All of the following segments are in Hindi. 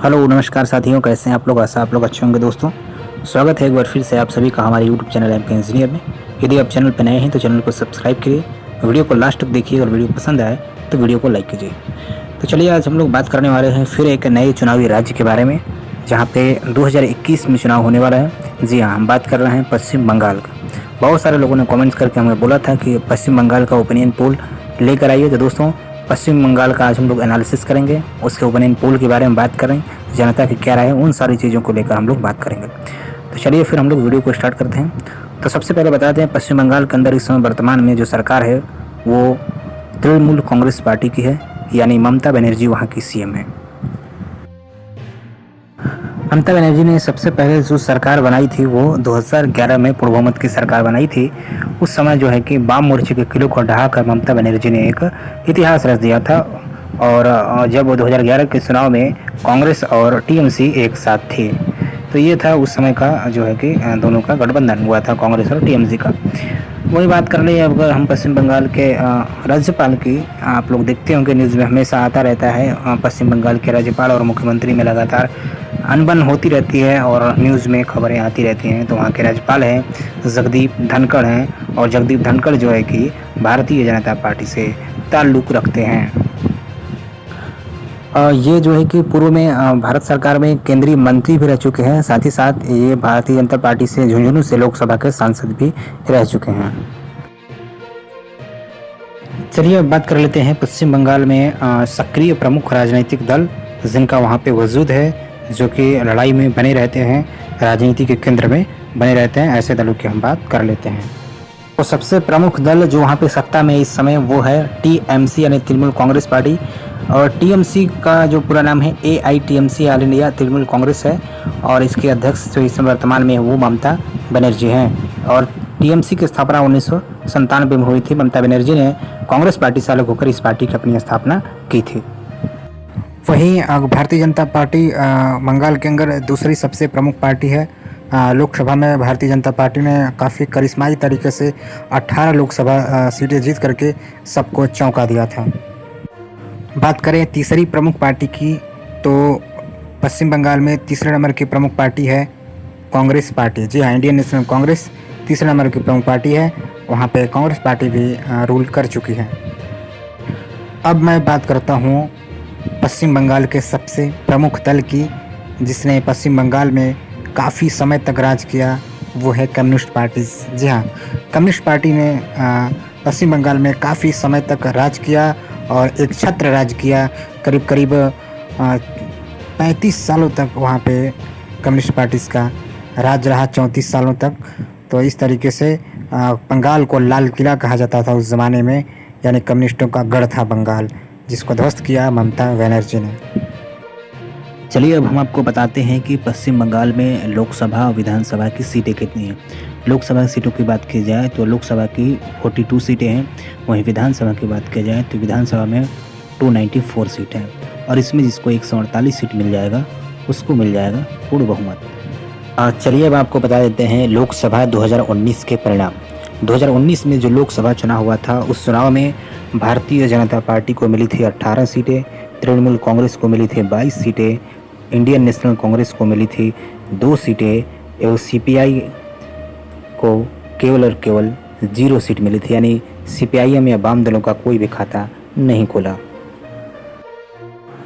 हेलो नमस्कार साथियों, कैसे हैं आप लोग। ऐसा आप लोग अच्छे होंगे। दोस्तों स्वागत है एक बार फिर से आप सभी का हमारे यूट्यूब चैनल एमके इंजीनियर में। यदि आप चैनल पर नए हैं तो चैनल को सब्सक्राइब करिए, वीडियो को लास्ट तक देखिए और वीडियो पसंद आए तो वीडियो को लाइक कीजिए। तो चलिए आज हम लोग बात करने वाले हैं फिर एक नए चुनावी राज्य के बारे में, जहाँ पे 2021 में चुनाव होने वाला है। जी हाँ, हम बात कर रहे हैं पश्चिम बंगाल का। बहुत सारे लोगों ने कमेंट्स करके हमें बोला था कि पश्चिम बंगाल का ओपिनियन पोल लेकर आइए। तो दोस्तों पश्चिम बंगाल का आज हम लोग एनालिसिस करेंगे, उसके ओपिनियन पोल के बारे में बात करें, जनता की क्या राय है, उन सारी चीज़ों को लेकर हम लोग बात करेंगे। तो चलिए फिर हम लोग वीडियो को स्टार्ट करते हैं। तो सबसे पहले बताते हैं पश्चिम बंगाल के अंदर इस समय वर्तमान में जो सरकार है वो तृणमूल कांग्रेस पार्टी की है, यानी ममता बनर्जी वहाँ की सीएम है। ममता बनर्जी ने सबसे पहले जो सरकार बनाई थी वो 2011 में पूर्व बहुमत की सरकार बनाई थी। उस समय जो है कि वाम मोर्चे के किलों को ढहाकर ममता बनर्जी ने एक इतिहास रच दिया था। और जब 2011 के चुनाव में कांग्रेस और टीएमसी एक साथ थे, तो ये था उस समय का जो है कि दोनों का गठबंधन हुआ था, कांग्रेस और टीएमसी का। वही बात कर ले अगर हम पश्चिम बंगाल के राज्यपाल की, आप लोग देखते होंगे न्यूज़ में हमेशा आता रहता है पश्चिम बंगाल के राज्यपाल और मुख्यमंत्री में लगातार अनबन होती रहती है और न्यूज़ में खबरें आती रहती हैं। तो वहाँ के राज्यपाल हैं जगदीप धनखड़ हैं, और जगदीप धनखड़ जो है कि भारतीय जनता पार्टी से ताल्लुक़ रखते हैं। ये जो है कि पूर्व में भारत सरकार में केंद्रीय मंत्री भी रह चुके हैं, साथ ही साथ ये भारतीय जनता पार्टी से झुंझुनू से लोकसभा के सांसद भी रह चुके हैं। चलिए अब बात कर लेते हैं पश्चिम बंगाल में सक्रिय प्रमुख राजनीतिक दल जिनका वहाँ पे वजूद है, जो कि लड़ाई में बने रहते हैं, राजनीति के केंद्र में बने रहते हैं, ऐसे दलों की हम बात कर लेते हैं। तो सबसे प्रमुख दल जो वहाँ पे सत्ता में इस समय वो है टीएमसी यानी तृणमूल कांग्रेस पार्टी। और टीएमसी का जो पूरा नाम है एआईटीएमसी, ऑल इंडिया तृणमूल कांग्रेस है, और इसके अध्यक्ष जो इस समय वर्तमान में वो ममता बनर्जी हैं। और टीएमसी की स्थापना 1997 में हुई थी। ममता बनर्जी ने कांग्रेस पार्टी से अलग होकर इस पार्टी की अपनी स्थापना की थी। वहीं भारतीय जनता पार्टी बंगाल के अंदर दूसरी सबसे प्रमुख पार्टी है। लोकसभा में भारतीय जनता पार्टी ने काफ़ी करिश्माई तरीके से 18 लोकसभा सीटें जीत करके सबको चौंका दिया था। बात करें तीसरी प्रमुख पार्टी की, तो पश्चिम बंगाल में तीसरे नंबर की प्रमुख पार्टी है कांग्रेस पार्टी। जी हाँ, इंडियन नेशनल कांग्रेस तीसरे नंबर की प्रमुख पार्टी है। वहाँ पे कांग्रेस पार्टी भी रूल कर चुकी है। अब मैं बात करता हूँ पश्चिम बंगाल के सबसे प्रमुख दल की, जिसने पश्चिम बंगाल में काफ़ी समय तक राज किया, वो है कम्युनिस्ट पार्टी। जी हाँ, कम्युनिस्ट पार्टी ने पश्चिम बंगाल में काफ़ी समय तक राज किया और एक छत्र राज किया। करीब करीब 35 सालों तक वहाँ पे कम्युनिस्ट पार्टी का राज रहा, 34 सालों तक। तो इस तरीके से बंगाल को लाल किला कहा जाता था उस ज़माने में, यानी कम्युनिस्टों का गढ़ था बंगाल, जिसको ध्वस्त किया ममता बनर्जी ने। चलिए अब हम आपको बताते हैं कि पश्चिम बंगाल में लोकसभा और विधानसभा की सीटें कितनी हैं। लोकसभा सीटों की बात की जाए तो लोकसभा की 42 सीटें हैं। वहीं विधानसभा की बात की जाए तो विधानसभा में 294 सीट हैं, और इसमें जिसको 148 सीट मिल जाएगा उसको मिल जाएगा पूर्ण बहुमत। चलिए अब आपको बता देते हैं लोकसभा 2019 के परिणाम। 2019 में जो लोकसभा चुनाव हुआ था, उस चुनाव में भारतीय जनता पार्टी को मिली थी 18 सीटें, तृणमूल कांग्रेस को मिली थी 22 सीटें, इंडियन नेशनल कांग्रेस को मिली थी 2 सीटें, एवं सीपीआई को केवल और केवल 0 सीट मिली थी, यानी सीपीआईएम या वाम दलों का कोई भी खाता नहीं खोला।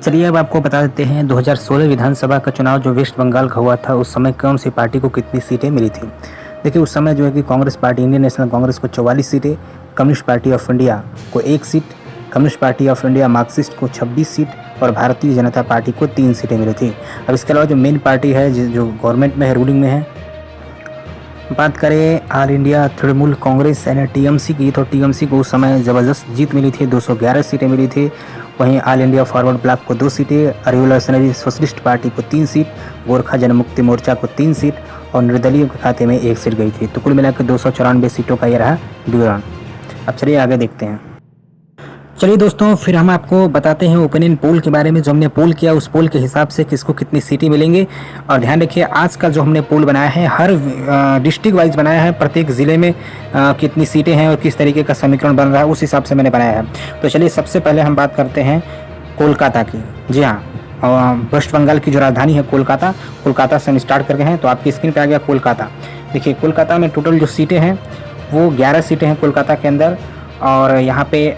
चलिए अब आपको बता देते हैं 2016 विधानसभा का चुनाव जो वेस्ट बंगाल का हुआ था, उस समय कौन सी पार्टी को कितनी सीटें मिली थी। देखिए उस समय जो है कि Congress party, Indian national Congress को 44 सीटें, कम्युनिस्ट पार्टी ऑफ इंडिया को 1 seat, communist party of India Marxist को 26 सीट, और भारतीय जनता पार्टी को 3 सीटें मिली थी। अब इसके अलावा जो मेन पार्टी है जो गवर्नमेंट में है, रूलिंग में है, बात करें ऑल इंडिया तृणमूल कांग्रेस यानी टीएमसी की, तो टीएमसी को उस समय ज़बरदस्त जीत मिली थी, 211 सीटें मिली थी। वहीं ऑल इंडिया फॉरवर्ड ब्लॉक को 2 सीटें, रिवोल्यूशनरी सोशलिस्ट पार्टी को 3 सीट, गोरखा जनमुक्ति मोर्चा को 3 सीट, और निर्दलीयों के खाते में 1 सीट गई थी। तो कुल मिलाकर 294 सीटों का ये रहा विवरण। अब चलिए आगे देखते हैं। चलिए दोस्तों फिर हम आपको बताते हैं ओपिनियन पोल के बारे में। जो हमने पोल किया उस पोल के हिसाब से किसको कितनी सीटें मिलेंगे। और ध्यान रखिए आज का जो हमने पोल बनाया है हर डिस्ट्रिक्ट वाइज बनाया है, प्रत्येक ज़िले में कितनी सीटें हैं और किस तरीके का समीकरण बन रहा है उस हिसाब से मैंने बनाया है। तो चलिए सबसे पहले हम बात करते हैं कोलकाता की। जी हाँ, वेस्ट बंगाल की जो राजधानी है कोलकाता, कोलकाता से हम स्टार्ट कर गए हैं। तो आपकी स्क्रीन पे आ गया कोलकाता। देखिए कोलकाता में टोटल जो सीटें हैं वो 11 सीटें हैं कोलकाता के अंदर। और यहाँ पे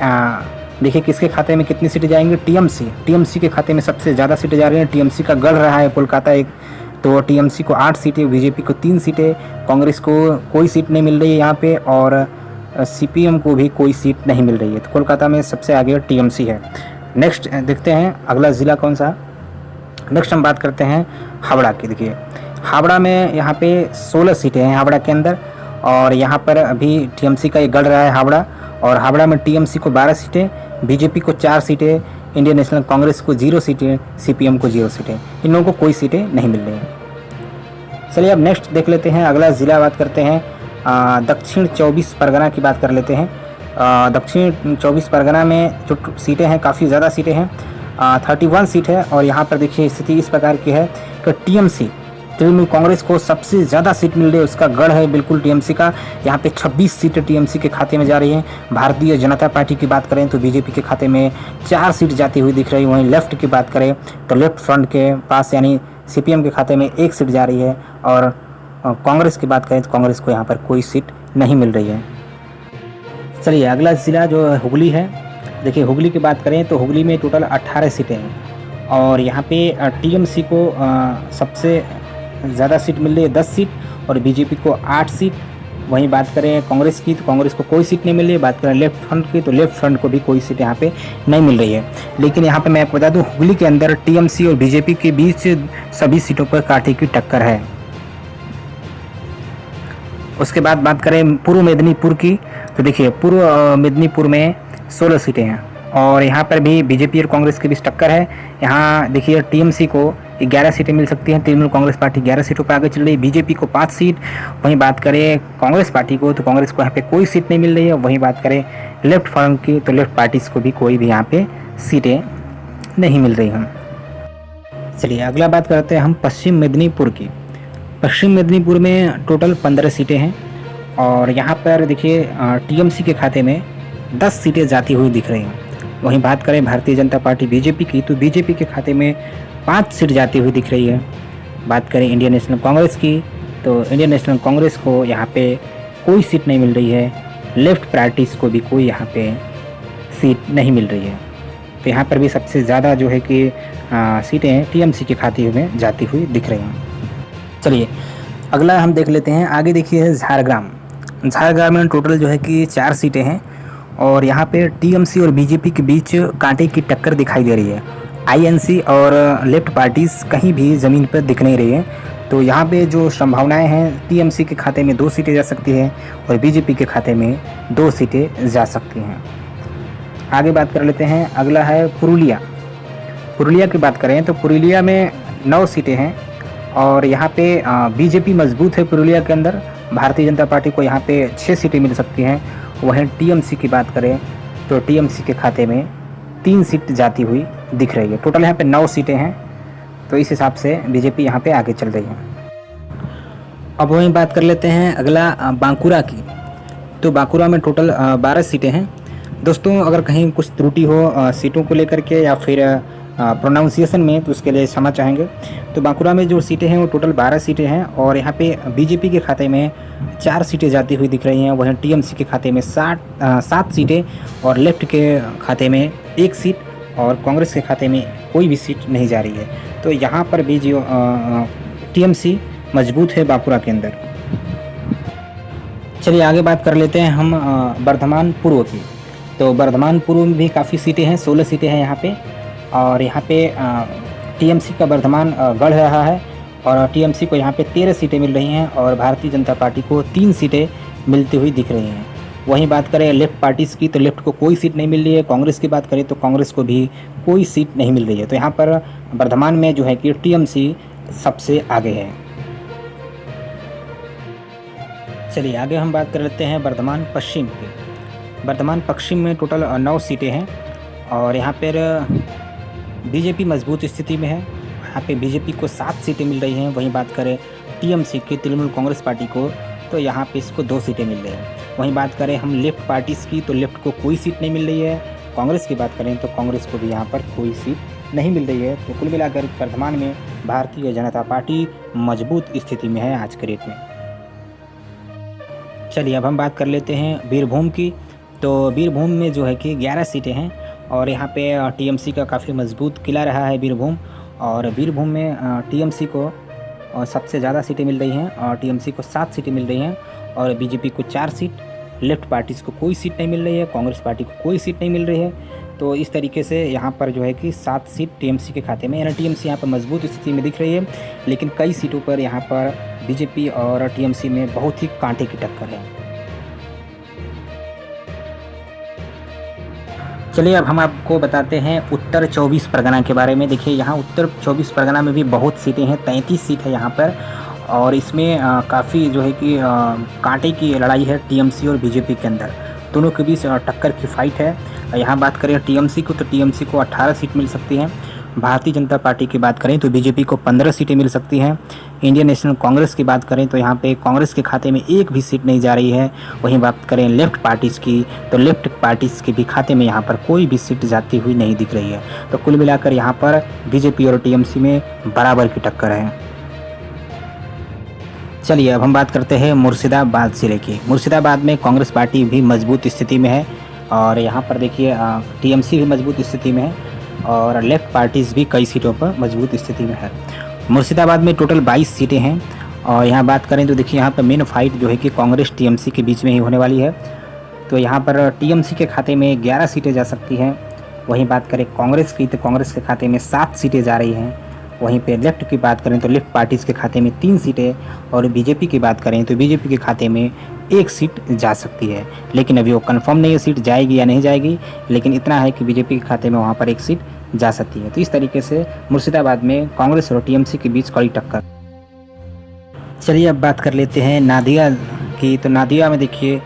देखिए किसके खाते में कितनी सीटें जाएंगी, टीएमसी के खाते में सबसे ज़्यादा सीटें जा रही हैं। टीएमसी का गढ़ रहा है कोलकाता एक, तो टीएमसी को 8 सीटें, बीजेपी को 3 सीटें, कांग्रेस को कोई सीट नहीं मिल रही है यहाँ पे, और सीपीएम को भी कोई सीट नहीं मिल रही है। तो कोलकाता में सबसे आगे टीएमसी है। नेक्स्ट देखते हैं अगला ज़िला कौन सा। नेक्स्ट हम बात करते हैं हावड़ा की। देखिए हावड़ा में यहाँ पे 16 सीटें हैं हावड़ा के अंदर, और यहाँ पर अभी टीएमसी का ये गढ़ रहा है हावड़ा। और हावड़ा में टीएमसी को 12 सीटें, बीजेपी को 4 सीटें, इंडियन नेशनल कांग्रेस को 0 सीटें, सीपीएम को 0 सीटें। इन लोगों को कोई सीटें नहीं मिल रही हैं। चलिए अब नेक्स्ट देख लेते हैं अगला ज़िला। बात करते हैं दक्षिण 24 परगना की बात कर लेते हैं। दक्षिण 24 परगना में जो सीटें हैं काफ़ी ज़्यादा सीटें हैं, 31 सीट है। और यहाँ पर देखिए स्थिति इस प्रकार की है कि टीएमसी तृणमूल कांग्रेस को सबसे ज़्यादा सीट मिल रही है, उसका गढ़ है बिल्कुल टीएमसी का। यहाँ पे 26 सीटें टीएमसी के खाते में जा रही हैं। भारतीय जनता पार्टी की बात करें तो बीजेपी के खाते में 4 सीट जाती हुई दिख रही है। वहीं लेफ्ट की बात करें तो लेफ्ट फ्रंट के पास यानी सीपीएम के खाते में 1 सीट जा रही है। और कांग्रेस की बात करें तो कांग्रेस को यहाँ पर कोई सीट नहीं मिल रही है। चलिए अगला ज़िला जो हुगली है। देखिए हुगली की बात करें तो हुगली में टोटल 18 सीटें हैं, और यहाँ पे टीएमसी को सबसे ज़्यादा सीट मिल रही है 10 सीट, और बीजेपी को 8 सीट। वहीं बात करें कांग्रेस की तो कांग्रेस को कोई सीट नहीं मिल रही है। बात करें लेफ्ट फ्रंट की तो लेफ्ट फ्रंट को भी कोई सीट यहाँ पे नहीं मिल रही है। लेकिन यहाँ पे मैं आपको बता दूँ हुगली के अंदर टीएमसी और बीजेपी के बीच सभी सीटों पर कांटे की टक्कर है। उसके बाद बात करें पूर्व मेदिनीपुर की, तो देखिए पूर्व मेदिनीपुर में 16 सीटें हैं, और यहाँ पर भी बीजेपी और कांग्रेस के बीच टक्कर है। यहाँ देखिए टीएमसी को 11 सीटें मिल सकती हैं, तृणमूल कांग्रेस पार्टी 11 सीटों पर आगे चल रही है, बीजेपी को 5 सीट। वहीं बात करें कांग्रेस पार्टी को तो कांग्रेस को यहाँ पे कोई सीट नहीं मिल रही है। वहीं बात करें लेफ्ट फ्रंट की तो लेफ्ट पार्टीज़ को भी कोई भी यहाँ पे सीटें नहीं मिल रही हैं। चलिए अगला बात करते हैं हम पश्चिम मेदिनीपुर की। पश्चिम मेदिनीपुर में टोटल 15 सीटें हैं, और यहाँ पर देखिए टीएमसी के खाते में 10 सीटें जाती हुई दिख रही हैं। वहीं बात करें भारतीय जनता पार्टी बीजेपी की तो बीजेपी के खाते में 5 सीट जाती हुई दिख रही है। बात करें इंडियन नेशनल कांग्रेस की तो इंडियन नेशनल कांग्रेस को यहाँ पे कोई सीट नहीं मिल रही है। लेफ्ट पार्टीज़ को भी कोई यहाँ पे सीट नहीं मिल रही है। तो यहाँ पर भी सबसे ज़्यादा जो है कि सीटें टीएमसी के खाते में जाती हुई दिख रही हैं। चलिए अगला हम देख लेते हैं। आगे देखिए झारग्राम। झारग्राम में टोटल जो है कि 4 सीटें हैं, और यहाँ पे टीएमसी और बीजेपी के बीच कांटे की टक्कर दिखाई दे रही है। आईएनसी और लेफ्ट पार्टीज़ कहीं भी ज़मीन पर दिख नहीं रही है। तो यहाँ पे जो संभावनाएं हैं टीएमसी के खाते में 2 सीटें जा सकती है, और बीजेपी के खाते में 2 सीटें जा सकती हैं। आगे बात कर लेते हैं। अगला है पुरुलिया। पुरुलिया की बात करें तो पुरुलिया में 9 सीटें हैं, और यहाँ पे बीजेपी मजबूत है पुरुलिया के अंदर। भारतीय जनता पार्टी को यहाँ पे 6 सीटें मिल सकती हैं। वहीं टीएमसी की बात करें तो टीएमसी के खाते में 3 सीट जाती हुई दिख रही है। टोटल यहाँ पे 9 सीटें हैं, तो इस हिसाब से बीजेपी यहाँ पे आगे चल रही है। अब वहीं बात कर लेते हैं अगला बांकुरा की। तो बांकुरा में टोटल 12 सीटें हैं। दोस्तों अगर कहीं कुछ त्रुटि हो सीटों को लेकर के या फिर प्रोनाउंसिएशन में तो उसके लिए क्षमा चाहेंगे। तो बांकुरा में जो सीटें हैं वो टोटल 12 सीटें हैं, और यहाँ पे बीजेपी के खाते में 4 सीटें जाती हुई दिख रही हैं। वहीं टीएमसी के खाते में 7 सीटें, और लेफ्ट के खाते में 1 सीट, और कांग्रेस के खाते में कोई भी सीट नहीं जा रही है। तो यहाँ पर भी जो टीएमसी मजबूत है बांकुरा के अंदर। चलिए आगे बात कर लेते हैं हम बर्धमान पूर्व की। तो बर्धमान पूर्व में भी काफ़ी सीटें हैं, 16 सीटें हैं यहाँ पे, और यहाँ पे टीएमसी का बर्धमान गढ़ रहा है, और टीएमसी को यहाँ पे 13 सीटें मिल रही हैं, और भारतीय जनता पार्टी को 3 सीटें मिलती हुई दिख रही हैं। वहीं बात करें लेफ्ट पार्टीज़ की तो लेफ्ट को कोई सीट नहीं मिल रही है। कांग्रेस की बात करें तो कांग्रेस को भी कोई सीट नहीं मिल रही है। तो यहाँ पर बर्धमान में जो है कि टीएमसी सबसे आगे है। चलिए आगे हम बात कर लेते हैं बर्धमान पश्चिम की। बर्धमान पश्चिम में टोटल 9 सीटें हैं, और यहाँ पर बीजेपी मजबूत स्थिति में है। यहाँ पे बीजेपी को 7 सीटें मिल रही हैं। वहीं बात करें टीएमसी की तृणमूल कांग्रेस पार्टी को तो यहाँ पे इसको 2 सीटें मिल रही हैं। वहीं बात करें हम लेफ्ट पार्टीज़ की तो लेफ्ट को कोई सीट नहीं मिल रही है। कांग्रेस की बात करें तो कांग्रेस को भी यहाँ पर कोई सीट नहीं मिल रही है। तो कुल मिलाकर वर्तमान में भारतीय जनता पार्टी मजबूत स्थिति में है आज के डेट में। चलिए अब हम बात कर लेते हैं बीरभूम की। तो बीरभूम में जो है कि 11 सीटें हैं और यहाँ पे टीएमसी का काफ़ी मजबूत किला रहा है बीरभूम। और बीरभूम में टीएमसी को सबसे ज़्यादा सीटें मिल रही हैं और टीएमसी को 7 सीटें मिल रही हैं और बीजेपी को 4 सीट, लेफ्ट पार्टीज़ को कोई सीट नहीं मिल रही है, कांग्रेस पार्टी को कोई सीट नहीं मिल रही है। तो इस तरीके से यहाँ पर जो है कि 7 सीट टीएमसी के खाते में, यानी टीएमसी यहाँ पर मजबूत स्थिति में दिख रही है। लेकिन कई सीटों पर यहाँ पर बीजेपी और टीएमसी में बहुत ही कांटे की टक्कर है। चलिए अब हम आपको बताते हैं उत्तर 24 परगना के बारे में। देखिए यहाँ उत्तर 24 परगना में भी बहुत सीटें हैं, 33 सीट है यहाँ पर। और इसमें काफ़ी जो है कि कांटे की लड़ाई है टीएमसी और बीजेपी के अंदर, दोनों के बीच टक्कर की फाइट है। यहाँ बात करें टीएमसी को तो टीएमसी को 18 सीट मिल सकती हैं। भारतीय जनता पार्टी की बात करें तो बीजेपी को 15 सीटें मिल सकती हैं। इंडियन नेशनल कांग्रेस की बात करें तो यहाँ पे कांग्रेस के खाते में एक भी सीट नहीं जा रही है। वहीं बात करें लेफ्ट पार्टीज़ की तो लेफ्ट पार्टीज़ के भी खाते में यहाँ पर कोई भी सीट जाती हुई नहीं दिख रही है। तो कुल मिलाकर यहाँ पर बीजेपी और टीएमसी में बराबर की टक्कर है। चलिए अब हम बात करते हैं मुर्शिदाबाद ज़िले की। मुर्शिदाबाद में कांग्रेस पार्टी भी मजबूत स्थिति में है और यहाँ पर देखिए टीएमसी भी मजबूत स्थिति में है और लेफ्ट पार्टीज़ भी कई सीटों पर मजबूत स्थिति में है। मुर्शिदाबाद में टोटल 22 सीटें हैं और यहाँ बात करें तो देखिए यहाँ पर मेन फाइट जो है कि कांग्रेस टीएमसी के बीच में ही होने वाली है। तो यहाँ पर टीएमसी के खाते में 11 सीटें जा सकती हैं। वहीं बात करें कांग्रेस की तो कांग्रेस के खाते में 7 सीटें जा रही हैं। वहीं पे लेफ्ट की बात करें तो लेफ्ट पार्टीज़ के खाते में 3 सीटें और बीजेपी की बात करें तो बीजेपी के खाते में 1 सीट जा सकती है। लेकिन अभी वो कंफर्म नहीं है सीट जाएगी या नहीं जाएगी, लेकिन इतना है कि बीजेपी के खाते में वहाँ पर 1 सीट जा सकती है। तो इस तरीके से मुर्शिदाबाद में कांग्रेस और टीएमसी के बीच कड़ी टक्कर। चलिए अब बात कर लेते हैं नादिया की। तो नादिया में देखिए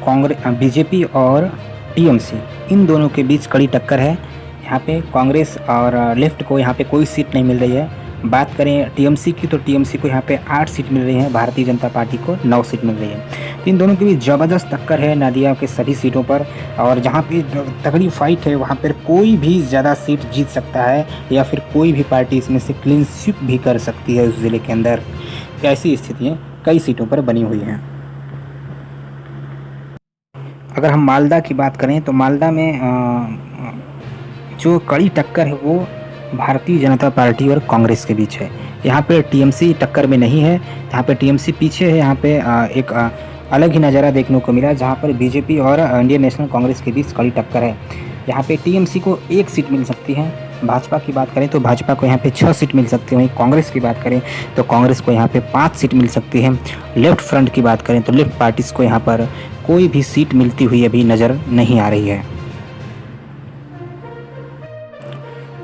कांग्रेस, बीजेपी और टीएमसी इन दोनों के बीच कड़ी टक्कर है। यहाँ पे कांग्रेस और लेफ्ट को यहाँ पे कोई सीट नहीं मिल रही है। बात करें टीएमसी की तो टीएमसी को यहाँ पे 8 सीट मिल रही है, भारतीय जनता पार्टी को 9 सीट मिल रही है। इन दोनों के बीच ज़बरदस्त टक्कर है नादिया के सभी सीटों पर और जहाँ पे तगड़ी फाइट है वहाँ पर कोई भी ज़्यादा सीट जीत सकता है या फिर कोई भी पार्टी इसमें से क्लीन स्वीप भी कर सकती है उस ज़िले के अंदर। ऐसी स्थितियाँ कई सीटों पर बनी हुई हैं। अगर हम मालदा की बात करें तो मालदा में जो कड़ी टक्कर है वो भारतीय जनता पार्टी और कांग्रेस के बीच है। यहाँ पे टीएमसी टक्कर में नहीं है, यहाँ पे टीएमसी पीछे है। यहाँ पे एक अलग ही नज़ारा देखने को मिला जहाँ पर बीजेपी और इंडियन नेशनल कांग्रेस के बीच कड़ी टक्कर है। यहाँ पे टीएमसी को 1 सीट मिल सकती है। भाजपा की बात करें तो भाजपा को यहाँ पे 6 सीट मिल सकती है। वहीं कांग्रेस की बात करें तो कांग्रेस को यहाँ पे 5 सीट मिल सकती है। लेफ्ट फ्रंट की बात करें तो लेफ्ट पार्टीज़ को यहाँ पर कोई भी सीट मिलती हुई अभी नज़र नहीं आ रही है।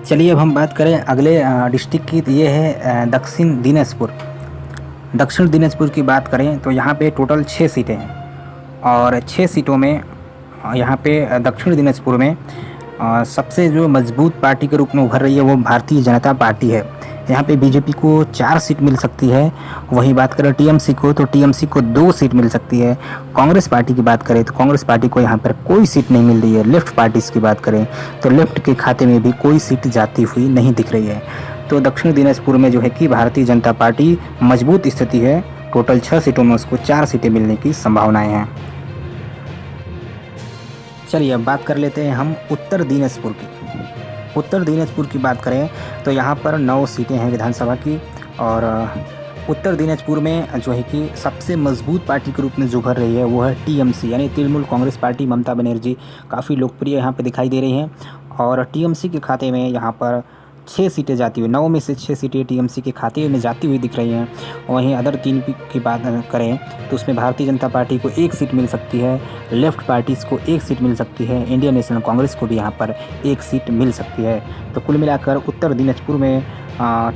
चलिए अब हम बात करें अगले डिस्ट्रिक्ट की। तो ये है दक्षिण दिनाजपुर। दक्षिण दिनाजपुर की बात करें तो यहाँ पे टोटल 6 सीटें हैं और 6 सीटों में यहाँ पे दक्षिण दिनाजपुर में सबसे जो मजबूत पार्टी के रूप में उभर रही है वो भारतीय जनता पार्टी है। यहाँ पे बीजेपी को 4 सीट मिल सकती है। वहीं बात करें टीएमसी को तो टीएमसी को 2 सीट मिल सकती है। कांग्रेस पार्टी की बात करें तो कांग्रेस पार्टी को यहाँ पर कोई सीट नहीं मिल रही है। लेफ्ट पार्टीज़ की बात करें तो लेफ्ट के खाते में भी कोई सीट जाती हुई नहीं दिख रही है। तो दक्षिण दिनाजपुर में जो है कि भारतीय जनता पार्टी मजबूत स्थिति है। टोटल 6 सीटों में उसको 4 सीटें मिलने की संभावनाएँ हैं। चलिए अब बात कर लेते हैं हम उत्तर दिनाजपुर की। उत्तर दिनाजपुर की बात करें तो यहाँ पर 9 सीटें हैं विधानसभा की और उत्तर दिनाजपुर में जो है कि सबसे मजबूत पार्टी के रूप में जो उभर रही है वो है टीएमसी, यानी तृणमूल कांग्रेस पार्टी। ममता बनर्जी काफ़ी लोकप्रिय यहाँ पे दिखाई दे रही हैं और टीएमसी के खाते में यहाँ पर 6 सीटें जाती हुई, 9 में से 6 सीटें टीएमसी के खाते में जाती हुई दिख रही हैं। वहीं अदर 3 की बात करें तो उसमें भारतीय जनता पार्टी को 1 सीट मिल सकती है, लेफ्ट पार्टीज़ को 1 सीट मिल सकती है, इंडियन नेशनल कांग्रेस को भी यहाँ पर 1 सीट मिल सकती है। तो कुल मिलाकर उत्तर दिनाजपुर में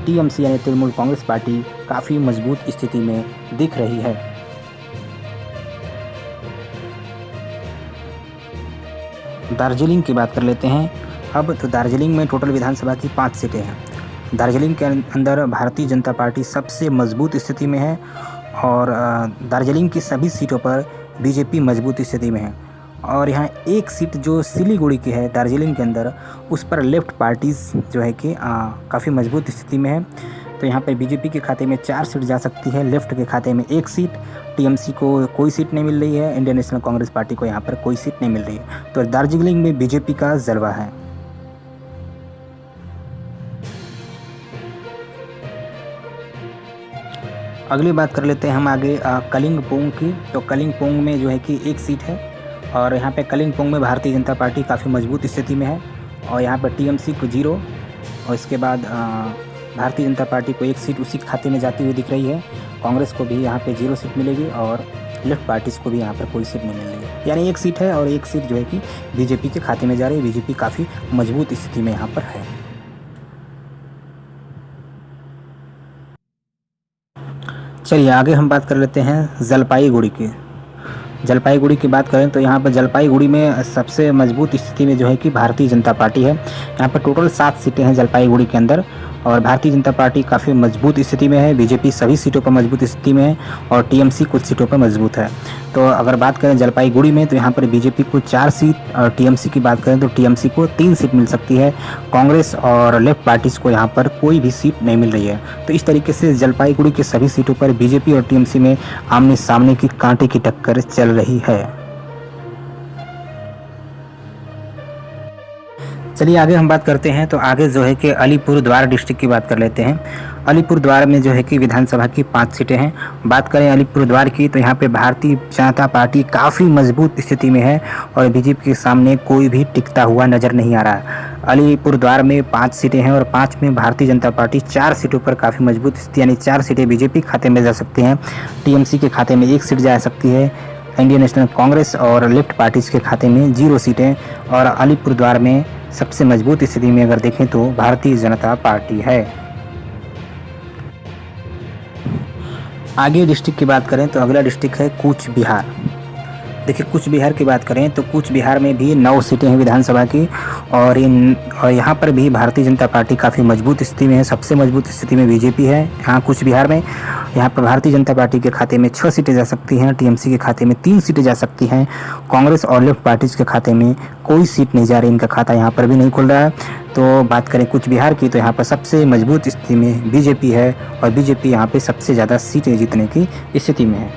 टीएमसी यानी तृणमूल कांग्रेस पार्टी काफ़ी मजबूत स्थिति में दिख रही है। दार्जिलिंग की बात कर लेते हैं अब। तो दार्जिलिंग में टोटल विधानसभा की 5 सीटें हैं। दार्जिलिंग के अंदर भारतीय जनता पार्टी सबसे मजबूत स्थिति में है और दार्जिलिंग की सभी सीटों पर बीजेपी मजबूत स्थिति में है और यहाँ एक सीट जो सिलीगुड़ी की है दार्जिलिंग के अंदर, उस पर लेफ्ट पार्टीज़ जो है कि काफ़ी मजबूत स्थिति में है। तो यहाँ पर बीजेपी के खाते में 4 सीट जा सकती है, लेफ्ट के खाते में 1 सीट, टीएमसी को कोई सीट नहीं मिल रही है, इंडियन नेशनल कांग्रेस पार्टी को यहाँ पर कोई सीट नहीं मिल रही है। तो दार्जिलिंग में बीजेपी का जलवा है। अगली बात कर लेते हैं हम आगे कलिंगपोंग की। तो कलिंगपोंग में जो है कि 1 सीट है और यहाँ पे कलिंगपोंग में भारतीय जनता पार्टी काफ़ी मजबूत स्थिति में है और यहाँ पर टीएमसी को 0 और इसके बाद भारतीय जनता पार्टी को 1 सीट उसी खाते में जाती हुई दिख रही है। कांग्रेस को भी यहाँ पे 0 सीट मिलेगी और लेफ्ट पार्टीज़ को भी यहाँ पर कोई सीट नहीं मिल रही है, यानी 1 सीट है और 1 सीट जो है कि बीजेपी के खाते में जा रही है। बीजेपी काफ़ी मजबूत स्थिति में यहाँ पर है। चलिए आगे हम बात कर लेते हैं जलपाईगुड़ी की। जलपाईगुड़ी की बात करें तो यहाँ पर जलपाईगुड़ी में सबसे मजबूत स्थिति में जो है कि भारतीय जनता पार्टी है। यहाँ पर टोटल 7 सीटें हैं जलपाईगुड़ी के अंदर और भारतीय जनता पार्टी काफ़ी मजबूत स्थिति में है। बीजेपी सभी सीटों पर मजबूत स्थिति में है और टीएमसी कुछ सीटों पर मजबूत है। तो अगर बात करें जलपाईगुड़ी में तो यहाँ पर बीजेपी को 4 सीट और टीएमसी की बात करें तो टीएमसी को 3 सीट मिल सकती है। कांग्रेस और लेफ्ट पार्टीज़ को यहाँ पर कोई भी सीट नहीं मिल रही है। तो इस तरीके से जलपाईगुड़ी के सभी सीटों पर बीजेपी और टीएमसी में आमने सामने की कांटे की टक्कर चल रही है। चलिए आगे हम बात करते हैं। तो आगे जो है कि अलीपुरद्वार डिस्ट्रिक्ट की बात कर लेते हैं। अलीपुरद्वार में जो है कि विधानसभा की 5 सीटें हैं। बात करें अलीपुरद्वार की तो यहाँ पे भारतीय जनता पार्टी काफ़ी मजबूत स्थिति में है और बीजेपी के सामने कोई भी टिकता हुआ नज़र नहीं आ रहा। अलीपुरद्वार में 5 सीटें हैं और 5 में भारतीय जनता पार्टी 4 सीटों पर काफ़ी मजबूत स्थिति, यानी 4 सीटें बीजेपी खाते में जा सकती हैं, टीएमसी के खाते में 1 सीट जा सकती है, इंडियन नेशनल कांग्रेस और लेफ्ट पार्टीज़ के खाते में 0 सीटें और अलीपुरद्वार में सबसे मजबूत स्थिति में अगर देखें तो भारतीय जनता पार्टी है। आगे डिस्ट्रिक्ट की बात करें तो अगला डिस्ट्रिक्ट है कूच बिहार। देखिए कूच बिहार की बात करें तो कूच बिहार में भी 9 सीटें हैं विधानसभा की और यहाँ पर भी भारतीय जनता पार्टी काफ़ी मजबूत स्थिति में है। सबसे मजबूत स्थिति में बीजेपी है यहाँ कूच बिहार में। यहाँ पर भारतीय जनता पार्टी के खाते में 6 सीटें जा सकती हैं, टीएमसी के खाते में 3 सीटें जा सकती हैं, कांग्रेस और लेफ्ट पार्टीज़ के खाते में कोई सीट नहीं जा रही, इनका खाता यहाँ पर भी नहीं खुल रहा है। तो बात करें कूच बिहार की तो यहाँ पर सबसे मजबूत स्थिति में बीजेपी है और बीजेपी यहाँ पर सबसे ज़्यादा सीटें जीतने की स्थिति में है।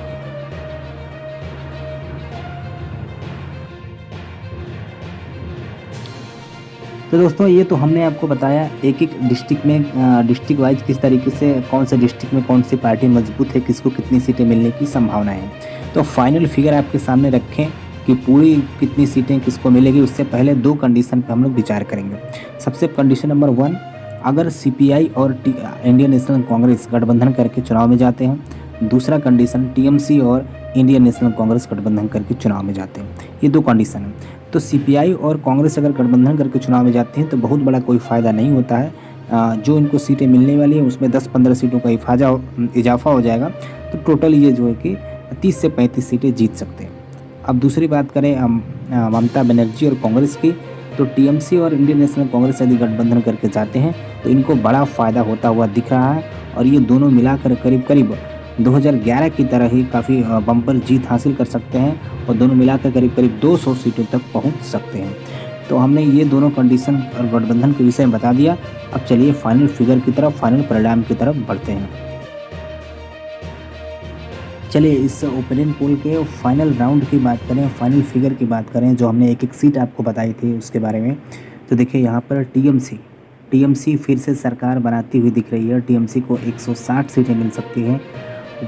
तो दोस्तों ये तो हमने आपको बताया एक एक डिस्ट्रिक्ट में डिस्ट्रिक्ट वाइज किस तरीके से कौन से डिस्ट्रिक्ट में कौन सी पार्टी मजबूत है, किसको कितनी सीटें मिलने की संभावना है। तो फाइनल फिगर आपके सामने रखें कि पूरी कितनी सीटें किसको मिलेगी, उससे पहले 2 कंडीशन पर हम लोग विचार करेंगे। सबसे कंडीशन नंबर 1, अगर सीपीआई और इंडियन नेशनल कांग्रेस गठबंधन करके चुनाव में जाते हैं। दूसरा कंडीशन टीएमसी और इंडियन नेशनल कांग्रेस गठबंधन करके चुनाव में जाते हैं। ये 2 कंडीशन है। तो सीपीआई और कांग्रेस अगर गठबंधन करके चुनाव में जाते हैं तो बहुत बड़ा कोई फ़ायदा नहीं होता है। जो इनको सीटें मिलने वाली हैं उसमें 10-15 सीटों का इजाफा हो जाएगा। तो टोटल ये जो है कि 30 से 35 सीटें जीत सकते हैं। अब दूसरी बात करें ममता बनर्जी और कांग्रेस की, तो टीएमसी और इंडियन नेशनल कांग्रेस यदि गठबंधन करके जाते हैं तो इनको बड़ा फ़ायदा होता हुआ दिख रहा है और ये दोनों मिलाकर करीब करीब 2011 की तरह ही काफ़ी बम्पर जीत हासिल कर सकते हैं और दोनों मिलाकर करीब करीब 200 सीटों तक पहुंच सकते हैं। तो हमने ये दोनों कंडीशन और गठबंधन के विषय में बता दिया। अब चलिए फाइनल फिगर की तरफ, फाइनल परिणाम की तरफ बढ़ते हैं। चलिए इस ओपिनियन पोल के फाइनल राउंड की बात करें, फाइनल फिगर की बात करें, जो हमने एक एक सीट आपको बताई थी उसके बारे में। तो देखिए यहाँ पर टीएमसी फिर से सरकार बनाती हुई दिख रही है। टीएमसी को 160 सीटें मिल सकती हैं।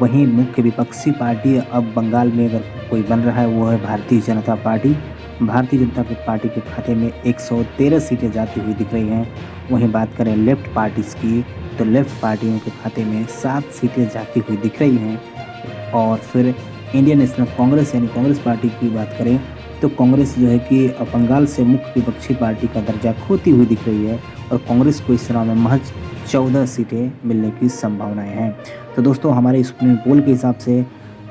वहीं मुख्य विपक्षी पार्टी अब बंगाल में अगर कोई बन रहा है वो है भारतीय जनता पार्टी। भारतीय जनता पार्टी के खाते में 113 सीटें जाती हुई दिख रही हैं। वहीं बात करें लेफ्ट पार्टीज़ की तो लेफ्ट पार्टियों के खाते में 7 सीटें जाती हुई दिख रही हैं। और फिर इंडियन नेशनल कांग्रेस यानी कांग्रेस पार्टी की बात करें तो कांग्रेस जो है कि बंगाल से मुख्य विपक्षी पार्टी का दर्जा खोती हुई दिख रही है और कांग्रेस को इस चुनाव में महज 14 सीटें मिलने की संभावनाएं हैं। तो दोस्तों हमारे इस ओपिनियन पोल के हिसाब से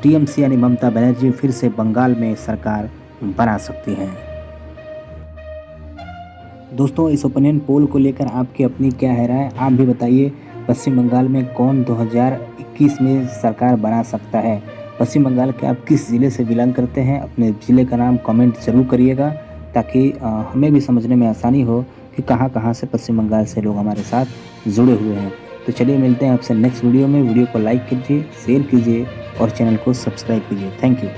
टीएमसी यानी ममता बनर्जी फिर से बंगाल में सरकार बना सकती हैं। दोस्तों इस ओपिनियन पोल को लेकर आपकी अपनी क्या है राय, आप भी बताइए। पश्चिम बंगाल में कौन 2021 में सरकार बना सकता है? पश्चिम बंगाल के आप किस ज़िले से बिलोंग करते हैं, अपने ज़िले का नाम कमेंट ज़रूर करिएगा, ताकि हमें भी समझने में आसानी हो कि कहाँ-कहाँ से पश्चिम बंगाल से लोग हमारे साथ जुड़े हुए हैं। तो चलिए मिलते हैं आपसे नेक्स्ट वीडियो में। वीडियो को लाइक कीजिए, शेयर कीजिए और चैनल को सब्सक्राइब कीजिए। Thank you.